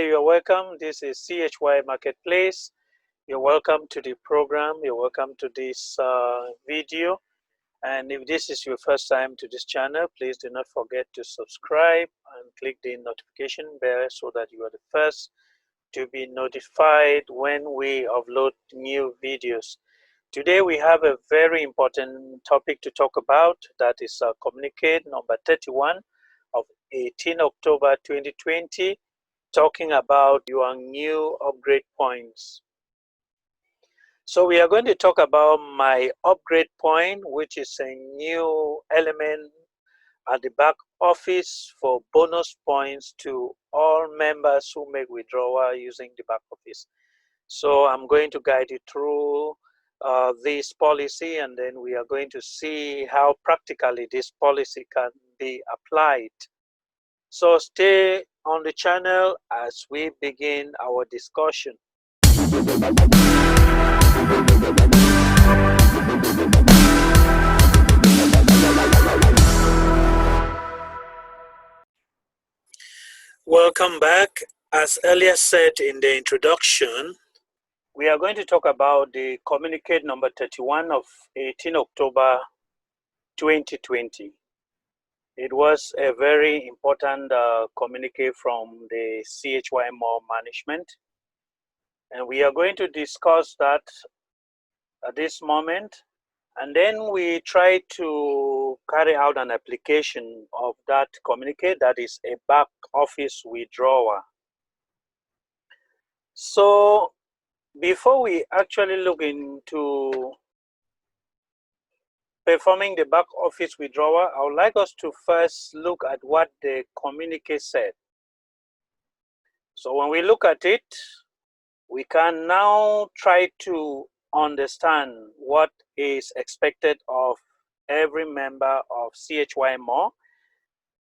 you're welcome. This is CHY Marketplace. You're welcome to the program. You're welcome to this video. And if this is your first time to this channel, please do not forget to subscribe and click the notification bell so that you are the first to be notified when we upload new videos. Today we have a very important topic to talk about, that is communique number 31 of 18 October 2020, talking about your new upgrade points. So we are going to talk about my upgrade point, which is a new element at the back office for bonus points to all members who make withdrawal using the back office. So I'm going to guide you through this policy, and then we are going to see how practically this policy can be applied. So stay on the channel as we begin our discussion. Welcome back. As earlier said in the introduction, we are going to talk about the communique number 31 of 18 October 2020. It was a very important communique from the CHY More management, and we are going to discuss that at this moment, and then we try to carry out an application of that communique, that is a back office withdrawal. So before we actually look into performing the back office withdrawal, I would like us to first look at what the communique said. So when we look at it, we can now try to understand what is expected of every member of CHY More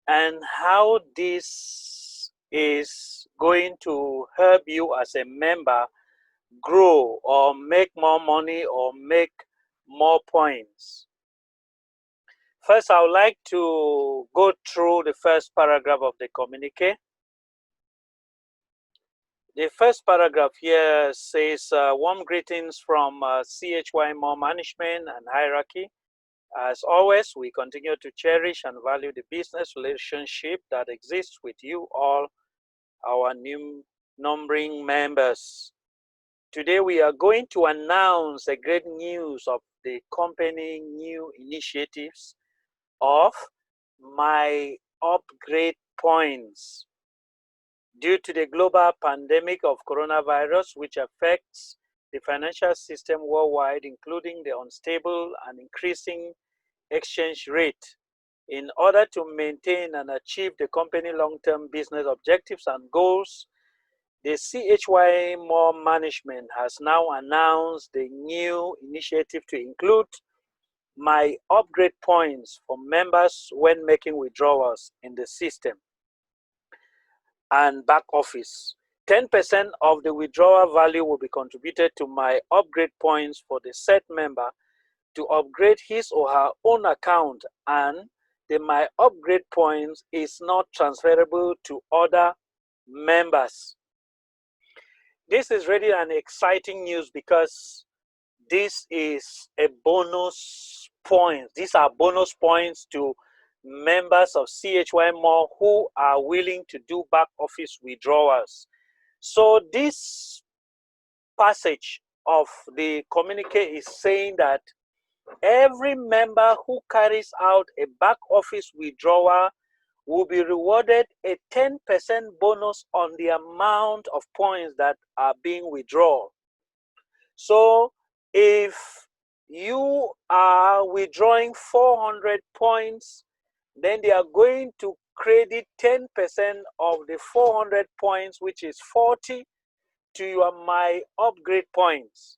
and how this is going to help you as a member grow or make more money or make more points. First, I would like to go through the first paragraph of the communique. The first paragraph here says, warm greetings from CHY More management and hierarchy. As always, we continue to cherish and value the business relationship that exists with you all, our new numbering members. Today, we are going to announce the great news of the company new initiatives of my upgrade points. Due to the global pandemic of coronavirus, which affects the financial system worldwide, including the unstable and increasing exchange rate, in order to maintain and achieve the company long-term business objectives and goals, the CHY More management has now announced the new initiative to include my upgrade points for members when making withdrawals in the system and back office. 10% of the withdrawal value will be contributed to my upgrade points for the said member to upgrade his or her own account, and the my upgrade points is not transferable to other members. This is really an exciting news because this is a bonus point. These are bonus points to members of CHY More who are willing to do back office withdrawals. So this passage of the communique is saying that every member who carries out a back office withdrawal will be rewarded a 10% bonus on the amount of points that are being withdrawn. So if you are withdrawing 400 points, then they are going to credit 10% of the 400 points, which is 40, to your my upgrade points.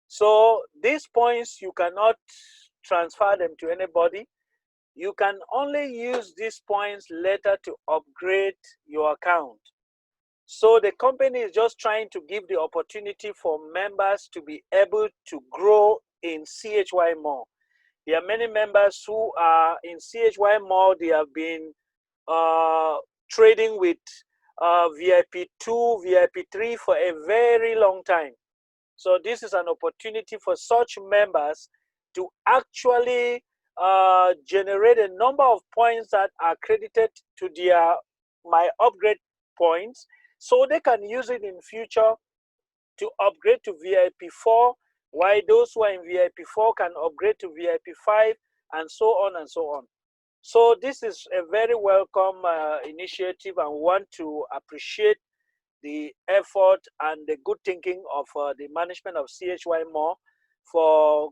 So these points, you cannot transfer them to anybody. You can only use these points later to upgrade your account. So the company is just trying to give the opportunity for members to be able to grow in CHY More. There are many members who are in CHY More. They have been trading with VIP 2, VIP 3 for a very long time. So this is an opportunity for such members to actually generate a number of points that are credited to their my upgrade points, so they can use it in future to upgrade to VIP 4, while those who are in VIP 4 can upgrade to VIP 5, and so on and so on. So this is a very welcome initiative, and want to appreciate the effort and the good thinking of the management of CHY More for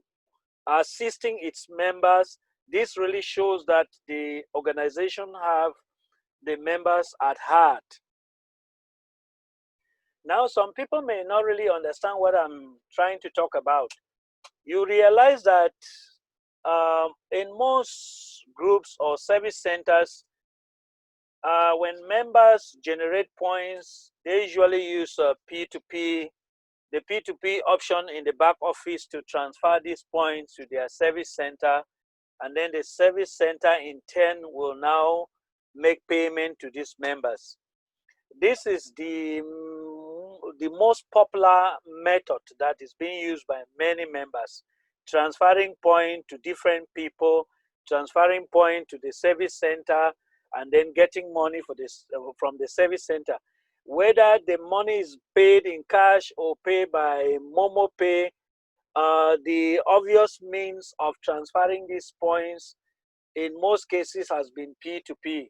assisting its members. This really shows that the organization have the members at heart. Now, some people may not really understand what I'm trying to talk about. You realize that in most groups or service centers, when members generate points, they usually use P2P, the P2P option in the back office to transfer these points to their service center, and then the service center in turn will now make payment to these members. This is the most popular method that is being used by many members, transferring point to different people, transferring point to the service center, and then getting money for this from the service center. Whether the money is paid in cash or paid by Momo Pay, the obvious means of transferring these points in most cases has been P2P.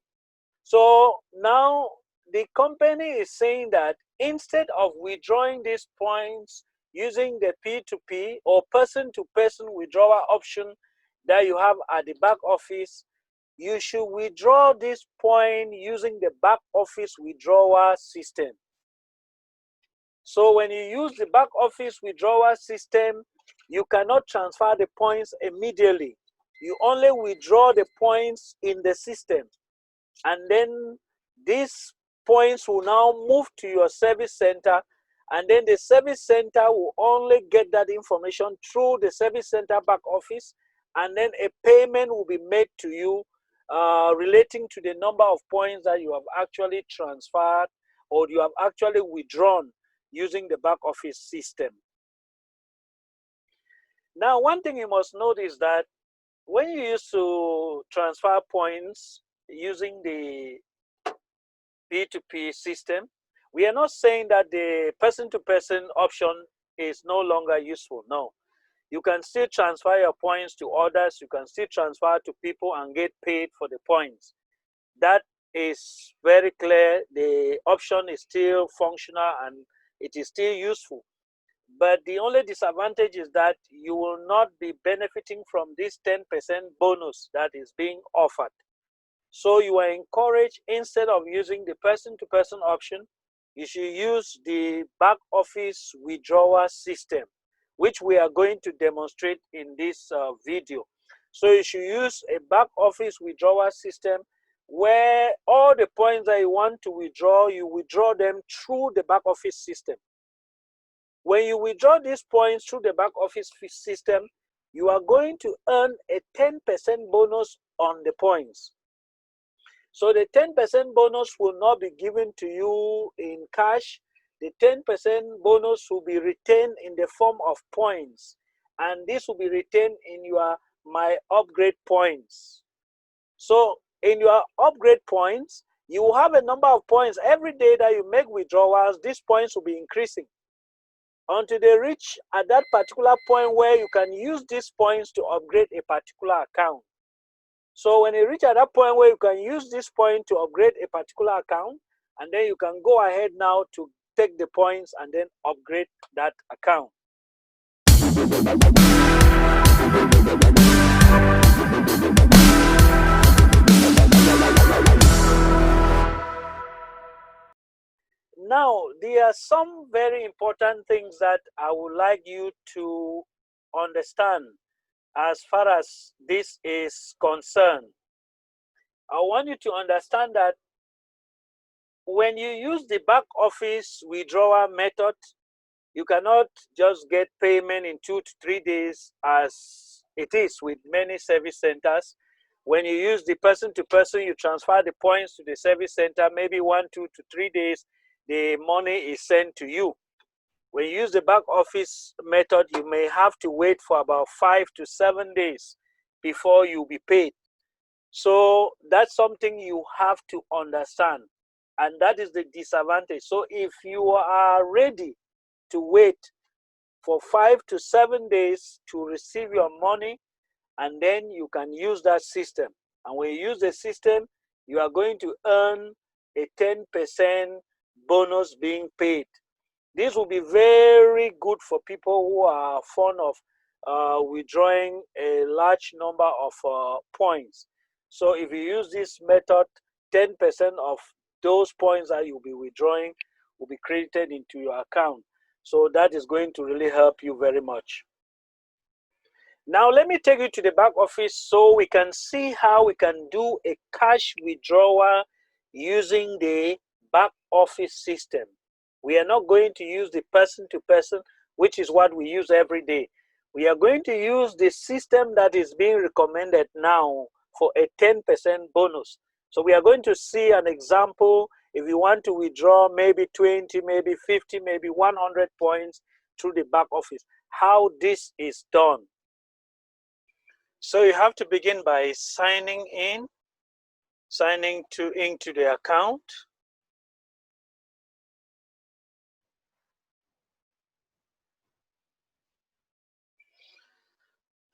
So now the company is saying that instead of withdrawing these points using the P2P or person-to-person withdrawal option that you have at the back office, you should withdraw this point using the back office withdrawal system. So when you use the back office withdrawal system, you cannot transfer the points immediately. You only withdraw the points in the system, and then these points will now move to your service center, and then the service center will only get that information through the service center back office, and then a payment will be made to you relating to the number of points that you have actually transferred or you have actually withdrawn using the back office system. Now, one thing you must note is that when you used to transfer points using the P2P system, we are not saying that the person-to-person option is no longer useful. No. You can still transfer your points to others. You can still transfer to people and get paid for the points. That is very clear. The option is still functional and it is still useful. But the only disadvantage is that you will not be benefiting from this 10% bonus that is being offered. So you are encouraged, instead of using the person-to-person option, you should use the back office withdrawal system, which we are going to demonstrate in this video. So you should use a back office withdrawal system where all the points that you want to withdraw, you withdraw them through the back office system. When you withdraw these points through the back office system, you are going to earn a 10% bonus on the points. So the 10% bonus will not be given to you in cash. The 10% bonus will be retained in the form of points, and this will be retained in your My Upgrade points. So in your upgrade points, you will have a number of points. Every day that you make withdrawals, these points will be increasing until they reach at that particular point where you can use these points to upgrade a particular account. So when you reach at that point where you can use this point to upgrade a particular account, and then you can go ahead now to take the points and then upgrade that account. Now, there are some very important things that I would like you to understand as far as this is concerned. I want you to understand that when you use the back office withdrawal method, you cannot just get payment in 2 to 3 days as it is with many service centers. When you use the person to person, you transfer the points to the service center, maybe 1, 2 to 3 days, the money is sent to you. When you use the back office method, you may have to wait for about 5 to 7 days before you'll be paid. So that's something you have to understand, and that is the disadvantage. So if you are ready to wait for 5 to 7 days to receive your money, and then you can use that system. And when you use the system, you are going to earn a 10% bonus being paid. This will be very good for people who are fond of withdrawing a large number of points. So if you use this method, 10% of those points that you'll be withdrawing will be credited into your account. So that is going to really help you very much. Now let me take you to the back office so we can see how we can do a cash withdrawal using the back office system. We are not going to use the person to person, which is what we use every day. We are going to use the system that is being recommended now for a 10% bonus. So we are going to see an example. If you want to withdraw maybe 20, maybe 50, maybe 100 points through the back office, how this is done. So you have to begin by signing into the account.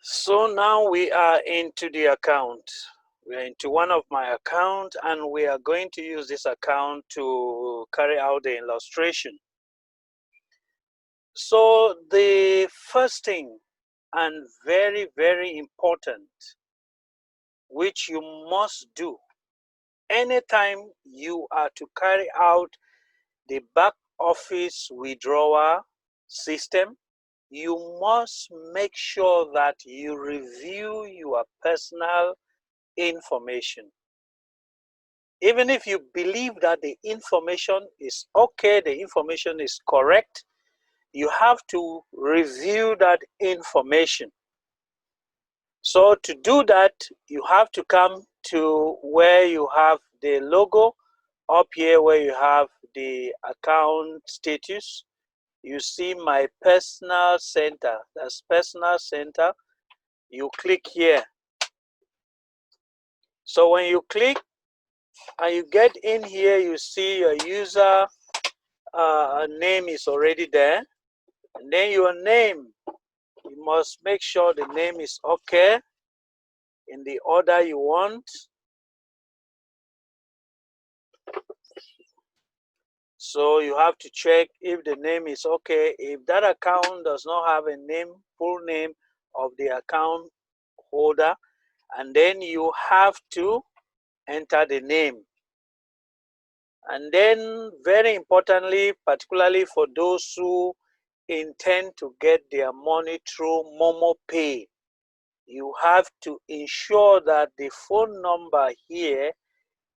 So now we are into the account. We are into one of my accounts, and we are going to use this account to carry out the illustration. So the first thing, and very, very important, which you must do anytime you are to carry out the back office withdrawal system, you must make sure that you review your personal information. Even if you believe that the information is okay, the information is correct, you have to review that information. So to do that, you have to come to where you have the logo up here, where you have the account status. You see my personal center. That's personal center. You click here. So when you click and you get in here, you see your user name is already there. And then your name, you must make sure the name is okay in the order you want. So you have to check if the name is okay. If that account does not have a name, full name of the account holder, and then you have to enter the name. And then very importantly, particularly for those who intend to get their money through Momo Pay, you have to ensure that the phone number here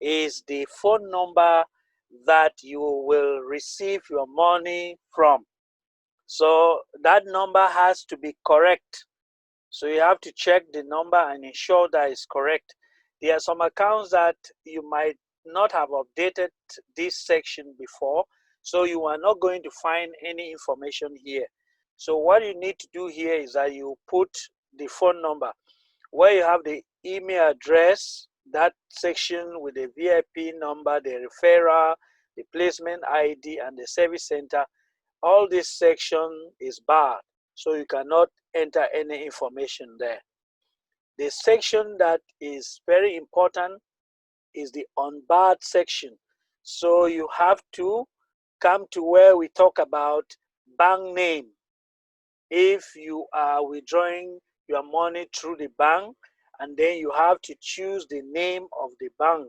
is the phone number that you will receive your money from. So that number has to be correct. So you have to check the number and ensure that it's correct. There are some accounts that you might not have updated this section before, so you are not going to find any information here. So what you need to do here is that you put the phone number. Where you have the email address, that section with the VIP number, the referral, the placement ID, and the service center, all this section is barred, so you cannot enter any information there. The section that is very important is the unbarred section. So you have to come to where we talk about bank name. If you are withdrawing your money through the bank, and then you have to choose the name of the bank.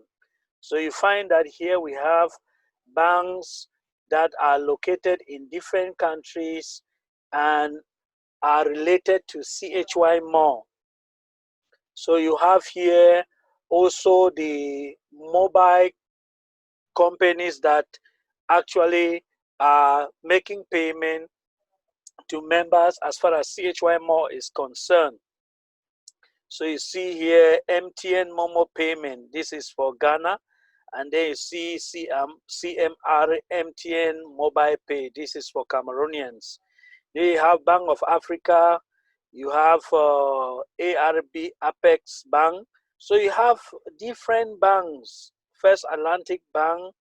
So you find that here we have banks that are located in different countries and are related to CHY Mall. So you have here also the mobile companies that actually are making payment to members as far as CHY Mall is concerned. So you see here MTN Momo payment. This is for Ghana. And then you see CMR MTN Mobile Pay. This is for Cameroonians. Then you have Bank of Africa. You have ARB Apex Bank. So you have different banks. First Atlantic Bank,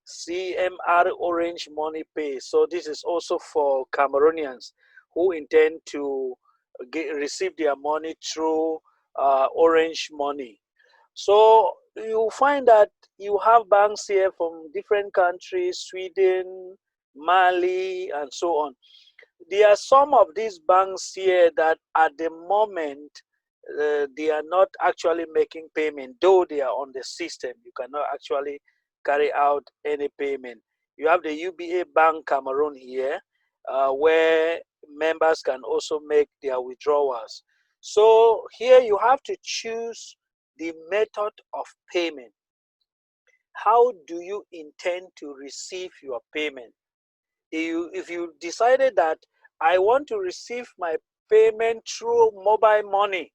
CMR Orange Money Pay. So this is also for Cameroonians who intend to receive their money through Orange Money. So you find that you have banks here from different countries, Sweden, Mali, and so on. There are some of these banks here that at the moment they are not actually making payment, though they are on the system. You cannot actually carry out any payment. You have the UBA Bank Cameroon here, where members can also make their withdrawals. So here you have to choose the method of payment. How do you intend to receive your payment? If you decided that I want to receive my payment through mobile money,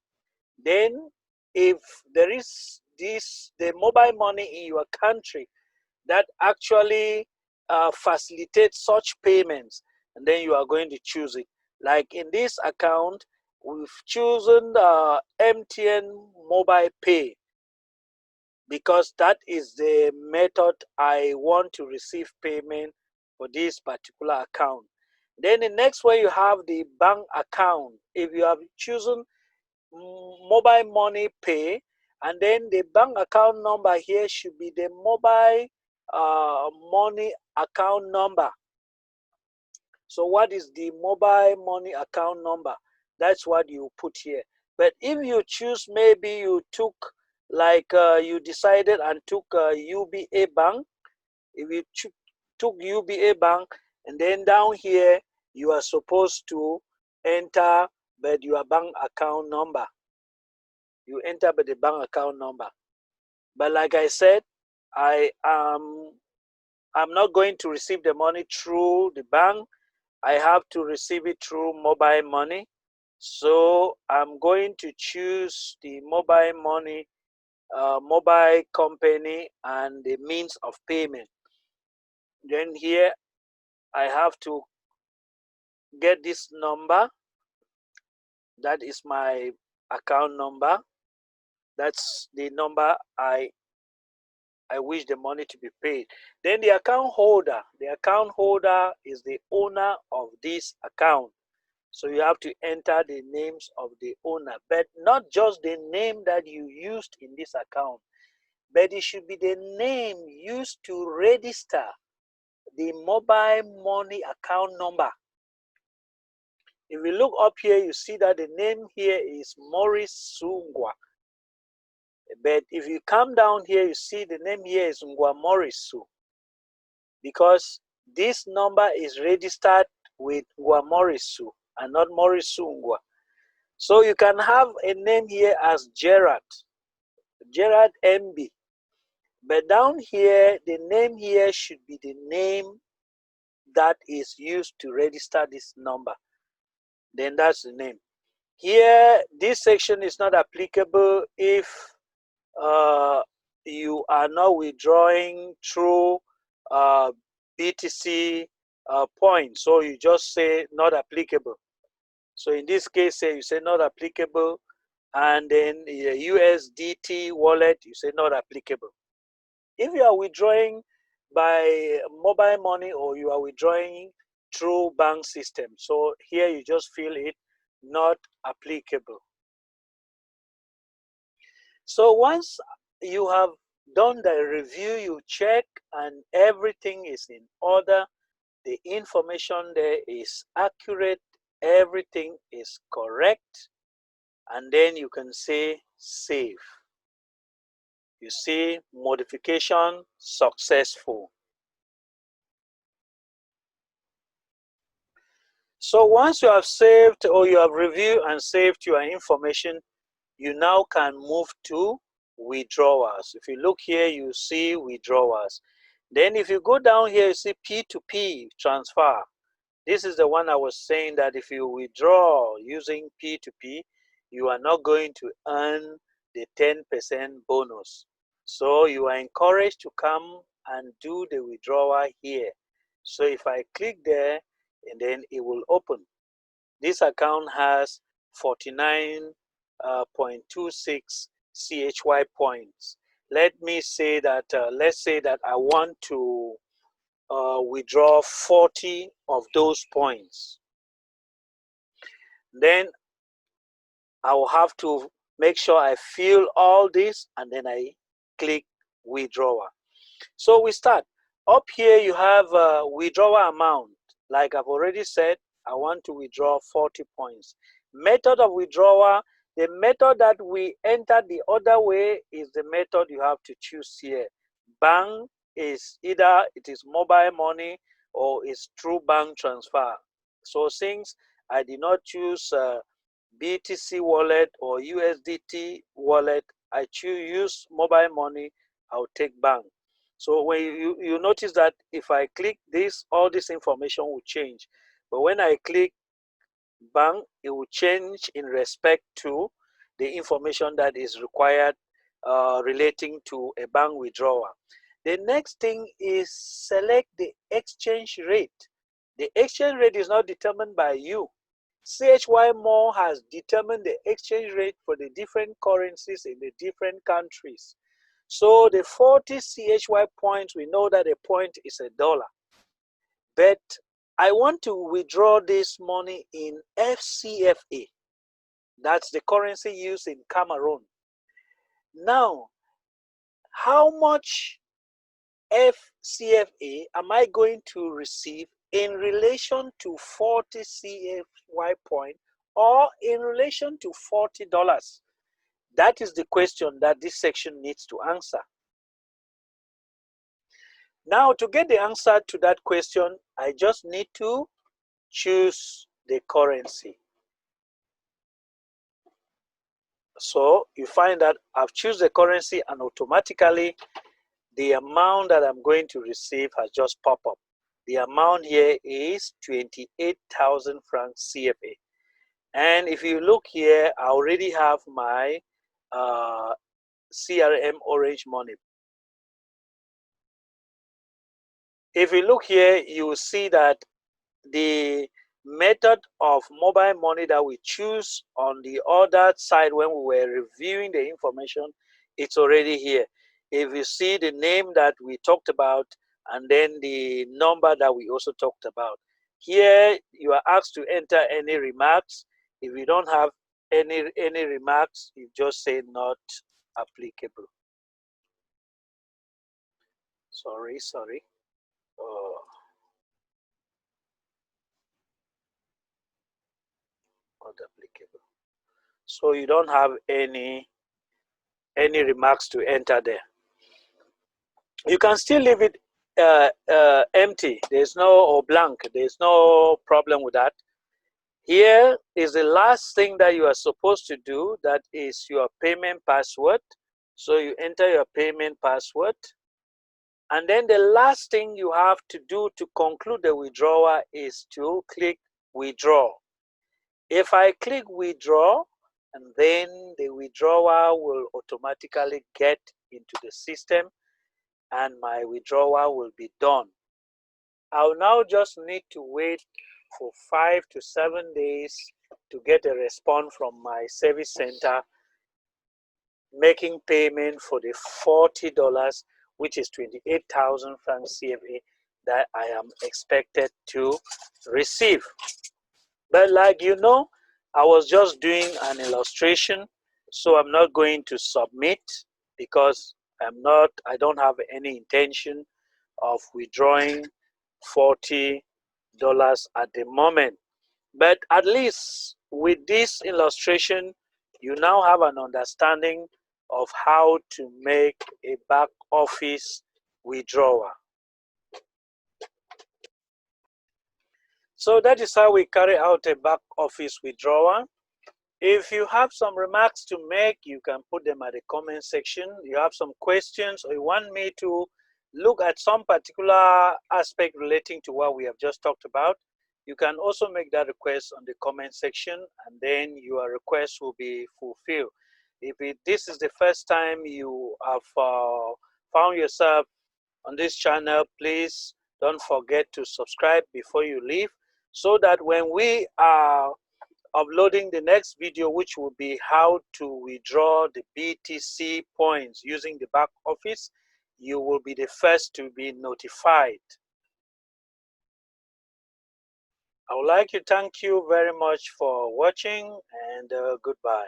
then if there is the mobile money in your country that actually facilitates such payments, and then you are going to choose it. Like in this account, we've chosen MTN Mobile Pay because that is the method I want to receive payment for this particular account. Then the next one, you have the bank account. If you have chosen mobile money pay, and then the bank account number here should be the mobile money account number. So what is the mobile money account number? That's what you put here. But if you choose, maybe you took like you decided and took UBA Bank. If you took UBA Bank, and then down here you are supposed to enter but your bank account number. You enter by the bank account number. But like I said, I'm not going to receive the money through the bank. I have to receive it through mobile money. So I'm going to choose the mobile money, mobile company, and the means of payment. Then here I have to get this number. That is my account number. That's the number I wish the money to be paid. Then the account holder is the owner of this account. So you have to enter the names of the owner, but not just the name that you used in this account, but it should be the name used to register the mobile money account number. If you look up here, you see that the name here is Maurice Sungwa. But if you come down here, you see the name here is Ngwa Morisu, because this number is registered with Ngwa Morisu and not Morisu Ngwa. So you can have a name here as Gerard MB. But down here, the name here should be the name that is used to register this number. Then that's the name. Here, this section is not applicable if you are not withdrawing through BTC points. So you just say not applicable. So in this case, you say not applicable, and then USDT wallet, you say not applicable. If you are withdrawing by mobile money or you are withdrawing through bank system, so here you just fill it not applicable. So once you have done the review, you check and everything is in order, the information there is accurate, everything is correct, and then you can say save. You see modification successful. So once you have saved or you have reviewed and saved your information, you now can move to withdrawals. If you look here, you see withdrawals. Then if you go down here, you see P2P transfer. This is the one I was saying that if you withdraw using P2P, you are not going to earn the 10% bonus. So you are encouraged to come and do the withdrawal here. So if I click there, and then it will open. This account has 49.26 CHY points. Let me say that, let's say that I want to withdraw 40 of those points. Then I will have to make sure I fill all this, and then I click withdrawal. So we start. Up here you have a withdrawal amount. Like I've already said, I want to withdraw 40 points. Method of withdrawal, the method that we entered the other way is the method you have to choose here. Bank is either it is mobile money or it's through bank transfer. So since I did not choose BTC wallet or USDT wallet, I use mobile money, I'll take bank. So when you notice that if I click this, all this information will change. But when I click bank, it will change in respect to the information that is required relating to a bank withdrawal. The next thing is select the exchange rate. The exchange rate is not determined by you. CHY More has determined the exchange rate for the different currencies in the different countries. So the 40 CHY points, we know that a point is $1. But I want to withdraw this money in FCFA. That's the currency used in Cameroon. Now, how much FCFA am I going to receive in relation to 40 CHY point or in relation to $40? That is the question that this section needs to answer. Now, to get the answer to that question, I just need to choose the currency. So you find that I've chosen the currency, and automatically the amount that I'm going to receive has just popped up. The amount here is 28,000 francs CFA. And if you look here, I already have my CRM Orange Money. If you look here, you will see that the method of mobile money that we choose on the other side when we were reviewing the information, it's already here. If you see the name that we talked about and then the number that we also talked about, here you are asked to enter any remarks. If you don't have any remarks, you just say not applicable. Sorry. Not applicable. So you don't have any remarks to enter there. You can still leave it empty. There's no, or blank. There's no problem with that. Here is the last thing that you are supposed to do. That is your payment password. So you enter your payment password. And then the last thing you have to do to conclude the withdrawal is to click withdraw. If I click withdraw, and then the withdrawal will automatically get into the system and my withdrawal will be done. I'll now just need to wait for 5 to 7 days to get a response from my service center making payment for the $40, which is 28,000 francs CFA that I am expected to receive. But like you know, I was just doing an illustration, so I'm not going to submit because I don't have any intention of withdrawing $40 at the moment. But at least with this illustration, you now have an understanding of how to make a back office withdrawal. So that is how we carry out a back office withdrawal. If you have some remarks to make, you can put them at the comment section. You have some questions or you want me to look at some particular aspect relating to what we have just talked about, You can also make that request on the comment section, and then your request will be fulfilled. If this is the first time you have found yourself on this channel, please don't forget to subscribe before you leave, so that when we are uploading the next video, which will be how to withdraw the BTC points using the back office, you will be the first to be notified. I would like to thank you very much for watching, and goodbye.